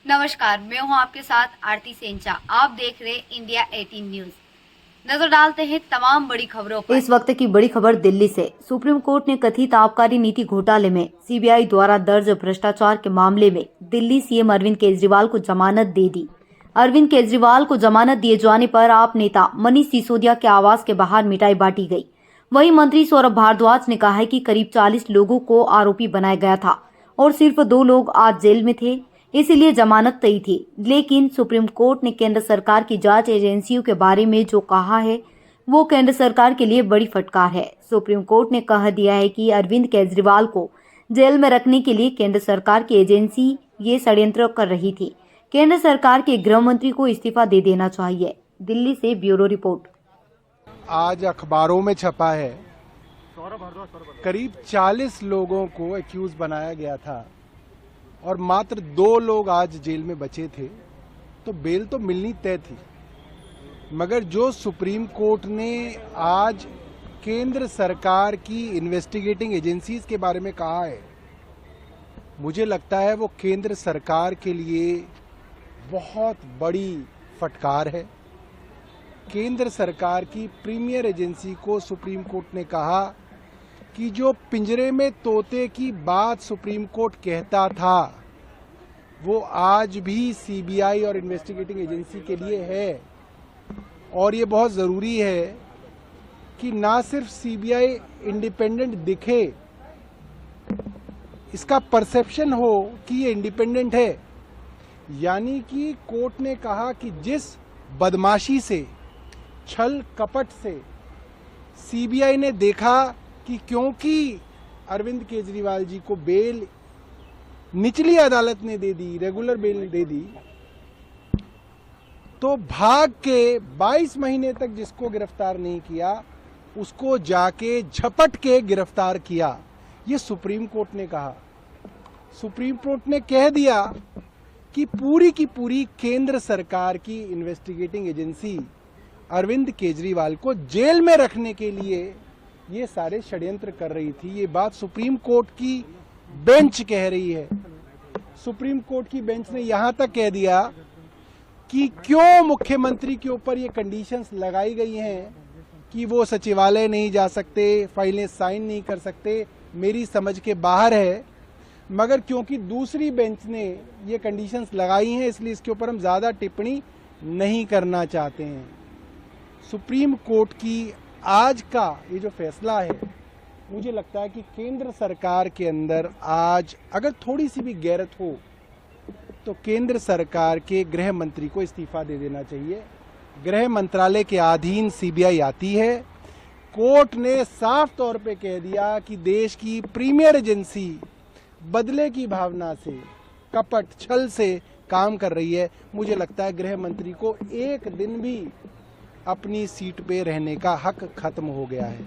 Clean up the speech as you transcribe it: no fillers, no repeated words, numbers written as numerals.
नमस्कार, मैं हूं आपके साथ आरती सेंचा। आप देख रहे इंडिया 18 न्यूज। नजर डालते हैं तमाम बड़ी खबरों पर। इस वक्त की बड़ी खबर दिल्ली से। सुप्रीम कोर्ट ने कथित आबकारी नीति घोटाले में सीबीआई द्वारा दर्ज भ्रष्टाचार के मामले में दिल्ली सीएम अरविंद केजरीवाल को जमानत दे दी। अरविंद केजरीवाल को जमानत दिए जाने पर आप नेता मनीष सिसोदिया के आवास के बाहर मिठाई बांटी गई। वहीं मंत्री सौरभ भारद्वाज ने कहा है कि करीब 40 लोगों को आरोपी बनाया गया था और सिर्फ 2 लोग आज जेल में थे, इसीलिए जमानत तय थी। लेकिन सुप्रीम कोर्ट ने केंद्र सरकार की जांच एजेंसियों के बारे में जो कहा है वो केंद्र सरकार के लिए बड़ी फटकार है। सुप्रीम कोर्ट ने कह दिया है कि अरविंद केजरीवाल को जेल में रखने के लिए केंद्र सरकार की एजेंसी ये षड्यंत्र कर रही थी। केंद्र सरकार के गृह मंत्री को इस्तीफा दे देना चाहिए। दिल्ली से ब्यूरो रिपोर्ट। आज अखबारों में छपा है, करीब 40 लोगों को एक्यूज बनाया गया था और मात्र 2 लोग आज जेल में बचे थे, तो बेल तो मिलनी तय थी। मगर जो सुप्रीम कोर्ट ने आज केंद्र सरकार की इन्वेस्टिगेटिंग एजेंसीज के बारे में कहा है, मुझे लगता है वो केंद्र सरकार के लिए बहुत बड़ी फटकार है। केंद्र सरकार की प्रीमियर एजेंसी को सुप्रीम कोर्ट ने कहा कि जो पिंजरे में तोते की बात सुप्रीम कोर्ट कहता था वो आज भी सीबीआई और इन्वेस्टिगेटिंग एजेंसी के लिए है। और ये बहुत ज़रूरी है कि ना सिर्फ सीबीआई इंडिपेंडेंट दिखे, इसका परसेप्शन हो कि ये इंडिपेंडेंट है। यानी कि कोर्ट ने कहा कि जिस बदमाशी से, छल कपट से सीबीआई ने देखा कि क्योंकि अरविंद केजरीवाल जी को बेल निचली अदालत ने दे दी, रेगुलर बेल दे दी, तो भाग के 22 महीने तक जिसको गिरफ्तार नहीं किया उसको जाके झपट के गिरफ्तार किया। ये सुप्रीम कोर्ट ने कहा। सुप्रीम कोर्ट ने कह दिया कि पूरी की पूरी केंद्र सरकार की इन्वेस्टिगेटिंग एजेंसी अरविंद केजरीवाल को जेल में रखने के लिए ये सारे षड्यंत्र कर रही थी। ये बात सुप्रीम कोर्ट की बेंच कह रही है। सुप्रीम कोर्ट की बेंच ने यहां तक कह दिया कि क्यों मुख्यमंत्री के ऊपर ये कंडीशंस लगाई गई हैं कि वो सचिवालय नहीं जा सकते, फाइलें साइन नहीं कर सकते, मेरी समझ के बाहर है। मगर क्योंकि दूसरी बेंच ने ये कंडीशंस लगाई हैं, इसलिए इसके ऊपर हम ज़्यादा टिप्पणी नहीं करना चाहते हैं। सुप्रीम कोर्ट की आज का ये जो फैसला है, मुझे लगता है कि केंद्र सरकार के अंदर आज अगर थोड़ी सी भी गैरत हो तो केंद्र सरकार के गृह मंत्री को इस्तीफा दे देना चाहिए। गृह मंत्रालय के अधीन सीबीआई आती है। कोर्ट ने साफ तौर पे कह दिया कि देश की प्रीमियर एजेंसी बदले की भावना से, कपट छल से काम कर रही है। मुझे लगता है गृह मंत्री को एक दिन भी अपनी सीट पे रहने का हक खत्म हो गया है।